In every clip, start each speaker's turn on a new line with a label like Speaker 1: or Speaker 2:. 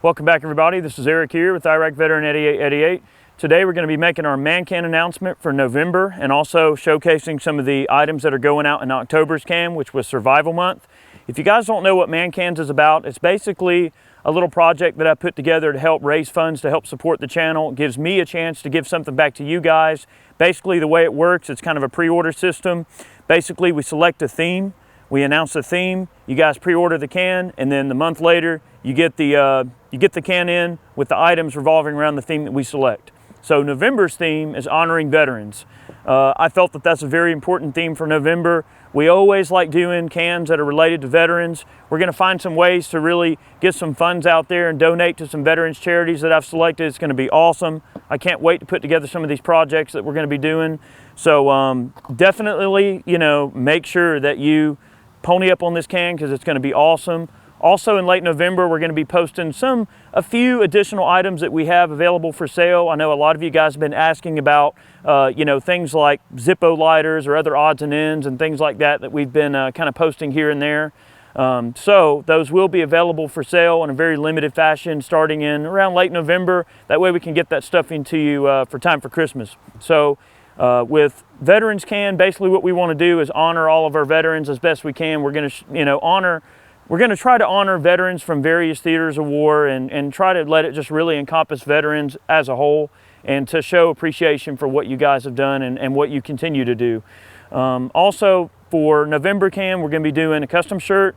Speaker 1: Welcome back, everybody. This is Eric here with Iraq Veteran 8888. Today we're going to be making our Man Can announcement for November and also showcasing some of the items that are going out in October's can, which was Survival Month. If you guys don't know what Man Cans is about, it's basically a little project that I put together to help raise funds to help support the channel. It gives me a chance to give something back to you guys. Basically, the way it works, it's kind of a pre-order system. Basically, we select a theme. We announce the theme, you guys pre-order the can, and then the month later, you get the can in with the items revolving around the theme that we select. So November's theme is honoring veterans. I felt that that's a very important theme for November. We always like doing cans that are related to veterans. We're gonna find some ways to really get some funds out there and donate to some veterans charities that I've selected. It's gonna be awesome. I can't wait to put together some of these projects that we're gonna be doing. So definitely, make sure that you pony up on this can because it's going to be awesome. Also in late November, we're going to be posting a few additional items that we have available for sale. I know a lot of you guys have been asking about, things like Zippo lighters or other odds and ends and things like that we've been kind of posting here and there. So those will be available for sale in a very limited fashion starting in around late November. That way we can get that stuff into you for time for Christmas. So with Veterans Can, basically what we want to do is honor all of our veterans as best we can. We're going to try to honor veterans from various theaters of war and try to let it just really encompass veterans as a whole and to show appreciation for what you guys have done and what you continue to do. Also for November Can, we're going to be doing a custom shirt.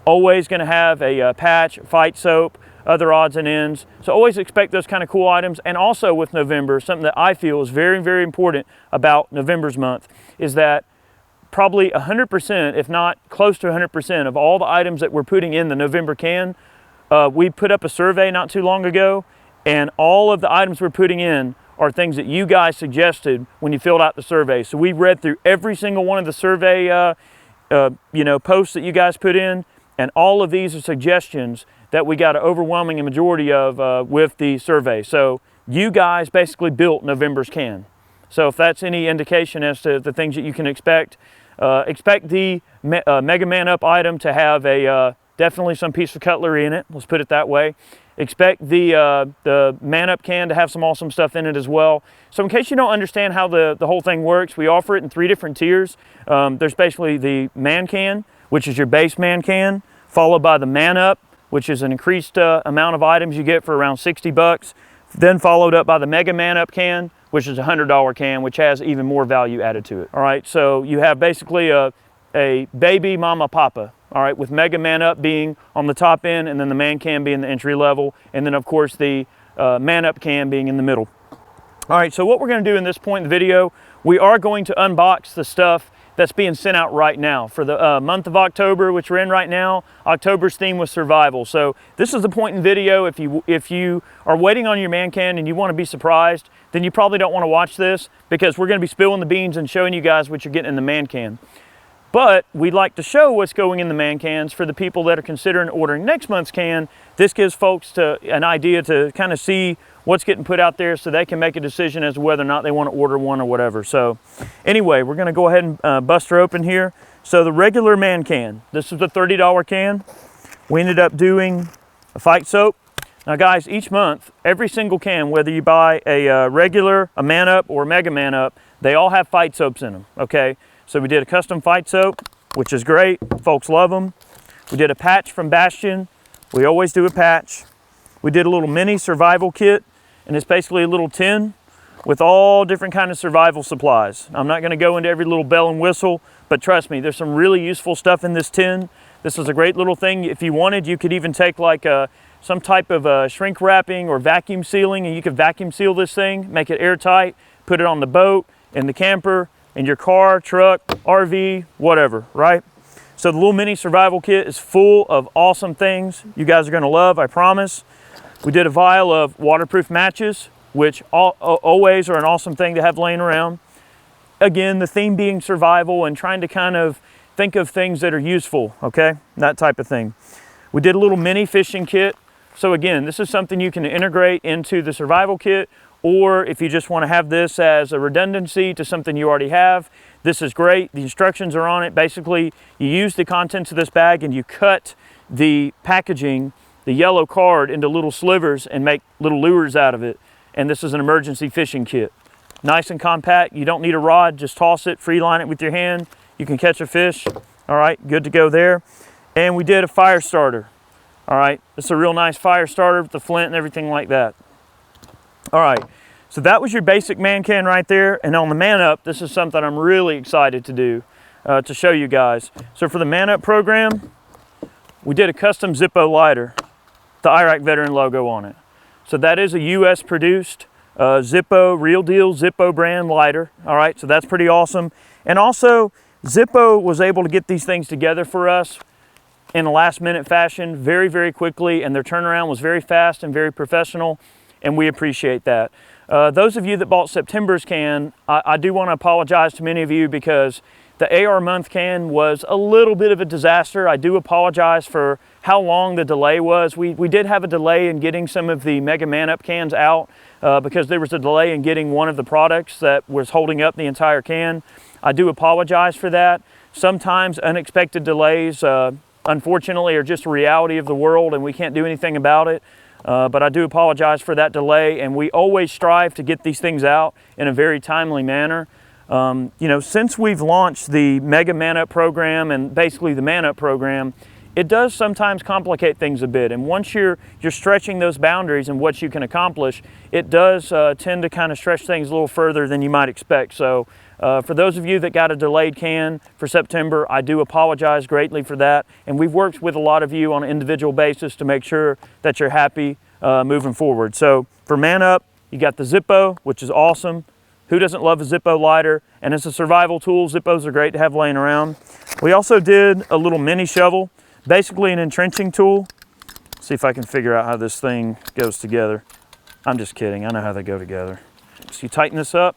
Speaker 1: Always going to have a patch, fight soap, other odds and ends. So always expect those kind of cool items. And also with November, something that I feel is very, very important about November's month is that probably 100%, if not close to 100% of all the items that we're putting in the November can, we put up a survey not too long ago, and all of the items we're putting in are things that you guys suggested when you filled out the survey. So we read through every single one of the survey posts that you guys put in, and all of these are suggestions that we got an overwhelming majority of with the survey. So you guys basically built November's can. So if that's any indication as to the things that you can expect the Mega ManUp item to have definitely some piece of cutlery in it. Let's put it that way. Expect the ManUp can to have some awesome stuff in it as well. So in case you don't understand how the whole thing works, we offer it in 3 different tiers. There's basically the Man Can, which is your base Man Can, followed by the ManUp, which is an increased amount of items you get for around 60 bucks, then followed up by the Mega ManUp can, which is a $100 can, which has even more value added to it. All right, so you have basically a baby mama papa, all right, with Mega ManUp being on the top end, and then the Man Can being the entry level, and then of course the ManUp can being in the middle. All right, so what we're gonna do in this point in the video, we are going to unbox the stuff that's being sent out right now. For the month of October, which we're in right now, October's theme was survival. So this is the point in video, if you are waiting on your Man Can and you wanna be surprised, then you probably don't wanna watch this because we're gonna be spilling the beans and showing you guys what you're getting in the Man Can. But we'd like to show what's going in the Man Cans for the people that are considering ordering next month's can. This gives folks an idea to kind of see what's getting put out there so they can make a decision as to whether or not they want to order one or whatever. So anyway, we're going to go ahead and bust her open here. So the regular Man Can, this is the $30 can. We ended up doing a fight soap. Now guys, each month, every single can, whether you buy a regular, a ManUp, or a Mega ManUp, they all have fight soaps in them, okay? So we did a custom fight soap, which is great. Folks love them. We did a patch from Bastion. We always do a patch. We did a little mini survival kit, and it's basically a little tin with all different kind of survival supplies. I'm not gonna go into every little bell and whistle, but trust me, there's some really useful stuff in this tin. This is a great little thing. If you wanted, you could even take like some type of shrink wrapping or vacuum sealing, and you could vacuum seal this thing, make it airtight, put it on the boat, in the camper, in your car, truck, RV, whatever, right? So the little mini survival kit is full of awesome things you guys are gonna love, I promise. We did a vial of waterproof matches, which always are an awesome thing to have laying around. Again, the theme being survival and trying to kind of think of things that are useful, okay? That type of thing. We did a little mini fishing kit. So again, this is something you can integrate into the survival kit, or if you just want to have this as a redundancy to something you already have, this is great. The instructions are on it. Basically, you use the contents of this bag and you cut the packaging the yellow card into little slivers and make little lures out of it. And this is an emergency fishing kit. Nice and compact. You don't need a rod, just toss it, free line it with your hand. You can catch a fish. All right, good to go there. And we did a fire starter. All right, it's a real nice fire starter with the flint and everything like that. All right, so that was your basic man can right there. And on the ManUp, this is something I'm really excited to do, to show you guys. So for the ManUp program, we did a custom Zippo lighter, the Iraq Veteran logo on it. So that is a US produced Zippo, real deal Zippo brand lighter. All right, so that's pretty awesome. And also, Zippo was able to get these things together for us in a last minute fashion very, very quickly, and their turnaround was very fast and very professional, and we appreciate that. Those of you that bought September's can, I do want to apologize to many of you because the AR month can was a little bit of a disaster. I do apologize for how long the delay was. We did have a delay in getting some of the Mega ManUp cans out because there was a delay in getting one of the products that was holding up the entire can. I do apologize for that. Sometimes unexpected delays, unfortunately, are just a reality of the world and we can't do anything about it. But I do apologize for that delay, and we always strive to get these things out in a very timely manner. You know, since we've launched the Mega ManUp program and basically the ManUp program, it does sometimes complicate things a bit. And once you're stretching those boundaries and what you can accomplish, it does tend to kind of stretch things a little further than you might expect. So for those of you that got a delayed can for September, I do apologize greatly for that. And we've worked with a lot of you on an individual basis to make sure that you're happy moving forward. So for ManUp, you got the Zippo, which is awesome. Who doesn't love a Zippo lighter? And it's a survival tool. Zippos are great to have laying around. We also did a little mini shovel, basically an entrenching tool. Let's see if I can figure out how this thing goes together. I'm just kidding, I know how they go together. So you tighten this up.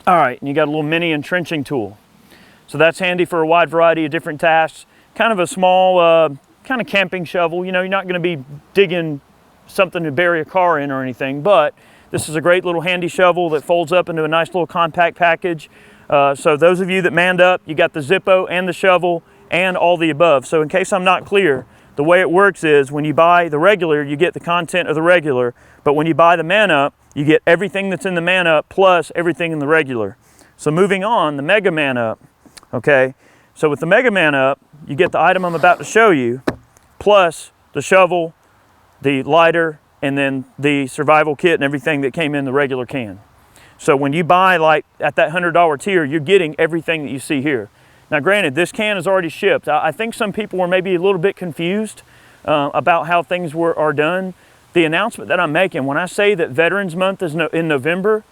Speaker 1: All right, and you got a little mini entrenching tool. So that's handy for a wide variety of different tasks. Kind of a small, kind of camping shovel. You know, you're not gonna be digging something to bury a car in or anything, but this is a great little handy shovel that folds up into a nice little compact package. So those of you that manned up, you got the Zippo and the shovel and all the above. So in case I'm not clear, the way it works is when you buy the regular, you get the content of the regular, but when you buy the ManUp, you get everything that's in the ManUp plus everything in the regular. So moving on, the Mega ManUp, okay? So with the Mega ManUp, you get the item I'm about to show you, plus the shovel, the lighter, and then the survival kit and everything that came in the regular can. So when you buy like at that $100 tier, you're getting everything that you see here. Now granted, this can is already shipped. I think some people were maybe a little bit confused about how things are done. The announcement that I'm making, when I say that Veterans Month is in November,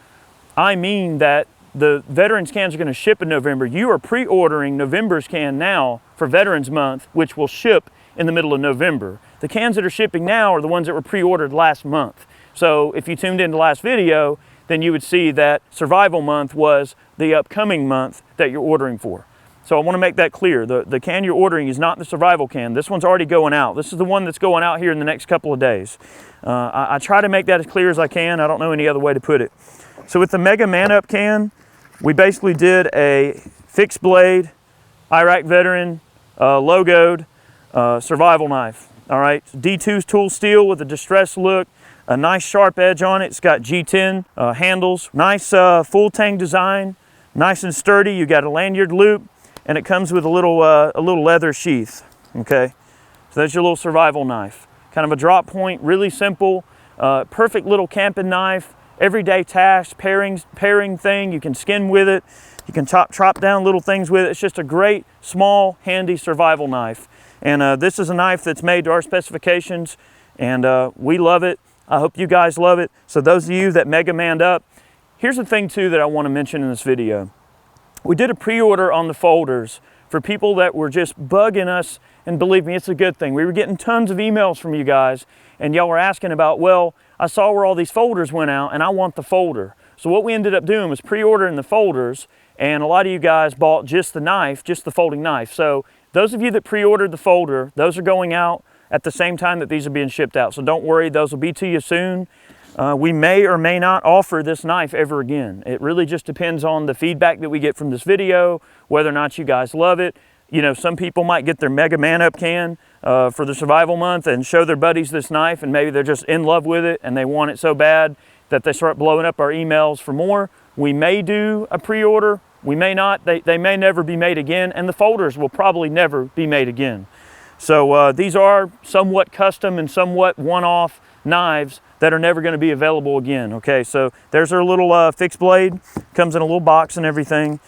Speaker 1: I mean that the Veterans cans are gonna ship in November. You are pre-ordering November's can now for Veterans Month, which will ship in the middle of November. The cans that are shipping now are the ones that were pre-ordered last month. So if you tuned into the last video, then you would see that Survival Month was the upcoming month that you're ordering for. So I want to make that clear. The can you're ordering is not the Survival can. This one's already going out. This is the one that's going out here in the next couple of days. I try to make that as clear as I can. I don't know any other way to put it. So with the Mega ManUp can, we basically did a fixed blade, Iraq Veteran, logoed survival knife. All right, D2's tool steel with a distressed look, a nice sharp edge on it. It's got G10 handles, nice full tang design, nice and sturdy. You got a lanyard loop, and it comes with a little leather sheath. Okay, so that's your little survival knife. Kind of a drop point, really simple, perfect little camping knife. Everyday task, pairing thing. You can skin with it. You can chop down little things with it. It's just a great, small, handy survival knife. And this is a knife that's made to our specifications, and we love it. I hope you guys love it. So those of you that Mega Manned up, here's the thing too that I want to mention in this video. We did a pre-order on the folders for people that were just bugging us, and believe me, it's a good thing. We were getting tons of emails from you guys, and y'all were asking about, well, I saw where all these folders went out, and I want the folder. So what we ended up doing was pre-ordering the folders, and a lot of you guys bought just the knife, just the folding knife. So those of you that pre-ordered the folder, those are going out at the same time that these are being shipped out. So don't worry, those will be to you soon. We may or may not offer this knife ever again. It really just depends on the feedback that we get from this video, whether or not you guys love it. You know, some people might get their Mega ManUp can for the survival month and show their buddies this knife, and maybe they're just in love with it and they want it so bad that they start blowing up our emails for more, we may do a pre-order. We may not. They may never be made again, and the folders will probably never be made again. So these are somewhat custom and somewhat one-off knives that are never going to be available again. Okay, so there's our little fixed blade. Comes in a little box and everything.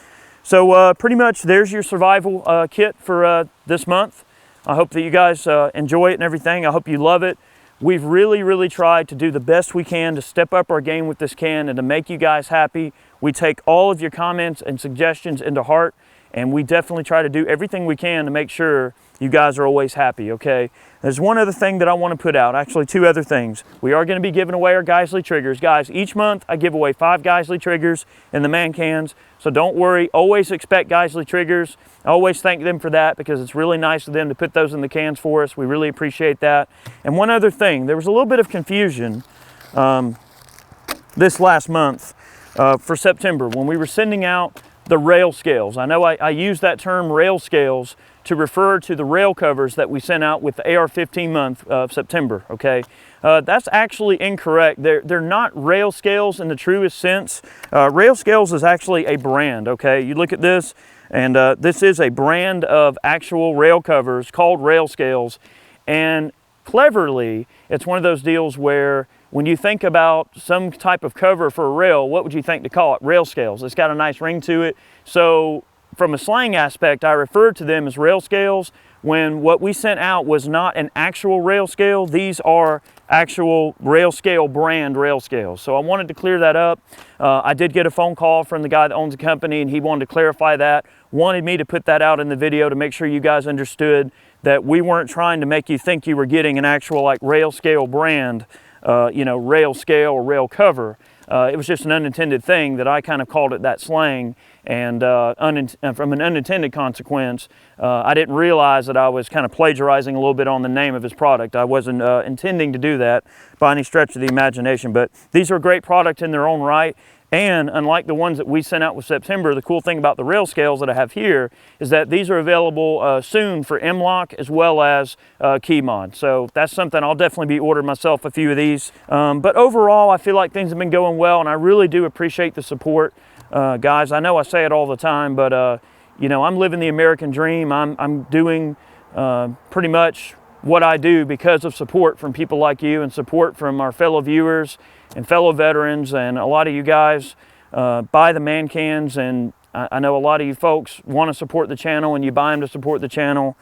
Speaker 1: So pretty much there's your survival kit for this month. I hope that you guys enjoy it and everything. I hope you love it. We've really tried to do the best we can to step up our game with this can and to make you guys happy. We take all of your comments and suggestions into heart, and we definitely try to do everything we can to make sure you guys are always happy, okay? There's one other thing that I want to put out, actually two other things. We are going to be giving away our Geisley triggers. Guys, each month I give away 5 Geisley triggers in the man cans, so don't worry, always expect Geisley triggers. I always thank them for that because it's really nice of them to put those in the cans for us. We really appreciate that. And one other thing, there was a little bit of confusion this last month for September when we were sending out the rail scales. I know I use that term rail scales to refer to the rail covers that we sent out with the AR-15 month of September, okay? That's actually incorrect. They're not rail scales in the truest sense. Rail scales is actually a brand, okay? You look at this, and this is a brand of actual rail covers called rail scales. And cleverly, it's one of those deals where when you think about some type of cover for a rail, what would you think to call it? Rail scales. It's got a nice ring to it. So from a slang aspect, I referred to them as rail scales when what we sent out was not an actual rail scale. These are actual rail scale brand rail scales. So I wanted to clear that up. I did get a phone call from the guy that owns the company, and he wanted to clarify that. Wanted me to put that out in the video to make sure you guys understood that we weren't trying to make you think you were getting an actual like rail scale brand, you know, rail scale or rail cover. It was just an unintended thing that I kind of called it that slang, and from an unintended consequence, I didn't realize that I was kind of plagiarizing a little bit on the name of his product. I wasn't intending to do that by any stretch of the imagination, but these are a great product in their own right. And unlike the ones that we sent out with September, the cool thing about the rail scales that I have here is that these are available soon for M-LOK as well as key mod. So that's something I'll definitely be ordering myself a few of these. But overall, I feel like things have been going well, and I really do appreciate the support. Guys, I know I say it all the time, but you know, I'm living the American dream. I'm doing pretty much what I do because of support from people like you and support from our fellow viewers and fellow veterans, and a lot of you guys buy the man cans, and I know a lot of you folks want to support the channel and you buy them to support the channel,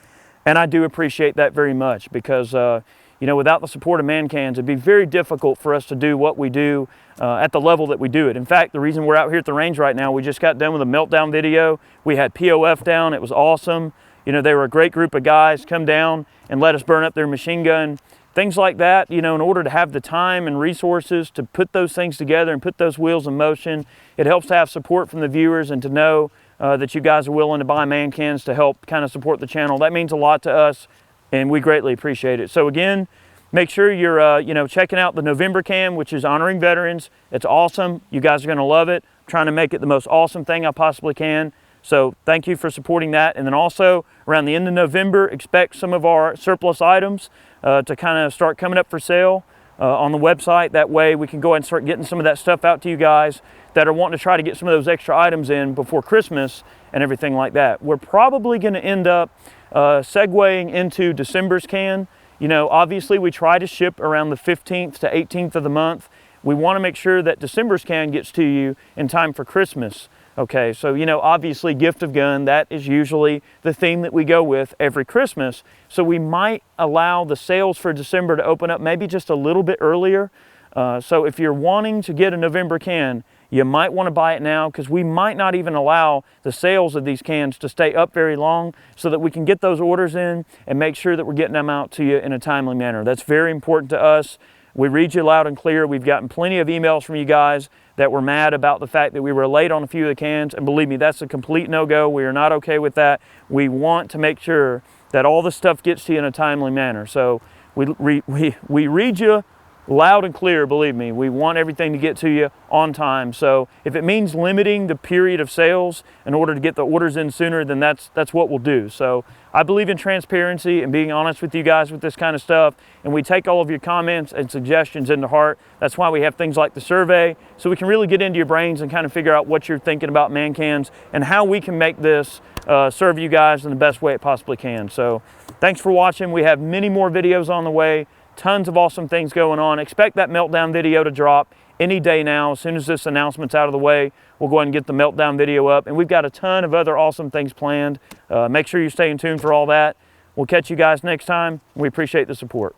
Speaker 1: and I do appreciate that very much because you know, without the support of man cans, it'd be very difficult for us to do what we do at the level that we do it. In fact, the reason we're out here at the range right now, we just got done with a meltdown video. We had POF down, it was awesome. You know, they were a great group of guys, come down and let us burn up their machine gun. Things like that, you know, in order to have the time and resources to put those things together and put those wheels in motion, it helps to have support from the viewers and to know that you guys are willing to buy man cans to help kind of support the channel. That means a lot to us, and we greatly appreciate it. So again, make sure you're you know, checking out the November can, which is honoring veterans. It's awesome. You guys are going to love it. I'm trying to make it the most awesome thing I possibly can. So thank you for supporting that. And then also around the end of November, expect some of our surplus items to kind of start coming up for sale on the website. That way we can go ahead and start getting some of that stuff out to you guys that are wanting to try to get some of those extra items in before Christmas and everything like that. We're probably going to end up segueing into December's can. You know, obviously we try to ship around the 15th to 18th of the month. We want to make sure that December's can gets to you in time for Christmas. Okay, so, you know, obviously gift of gun, that is usually the theme that we go with every Christmas. So we might allow the sales for December to open up maybe just a little bit earlier. So if you're wanting to get a November can, you might want to buy it now because we might not even allow the sales of these cans to stay up very long so that we can get those orders in and make sure that we're getting them out to you in a timely manner. That's very important to us. We read you loud and clear. We've gotten plenty of emails from you guys that were mad about the fact that we were late on a few of the cans, and believe me, that's a complete no-go. We are not okay with that. We want to make sure that all the stuff gets to you in a timely manner. So we read you loud and clear, believe me, we want everything to get to you on time. So if it means limiting the period of sales in order to get the orders in sooner, then that's what we'll do. So I believe in transparency and being honest with you guys with this kind of stuff, and we take all of your comments and suggestions into heart. That's why we have things like the survey, so we can really get into your brains and kind of figure out what you're thinking about man cans and how we can make this serve you guys in the best way it possibly can. So thanks for watching. We have many more videos on the way. Tons of awesome things going on. Expect that meltdown video to drop any day now. As soon as this announcement's out of the way, we'll go ahead and get the meltdown video up. And we've got a ton of other awesome things planned. Make sure you stay in tune for all that. We'll catch you guys next time. We appreciate the support.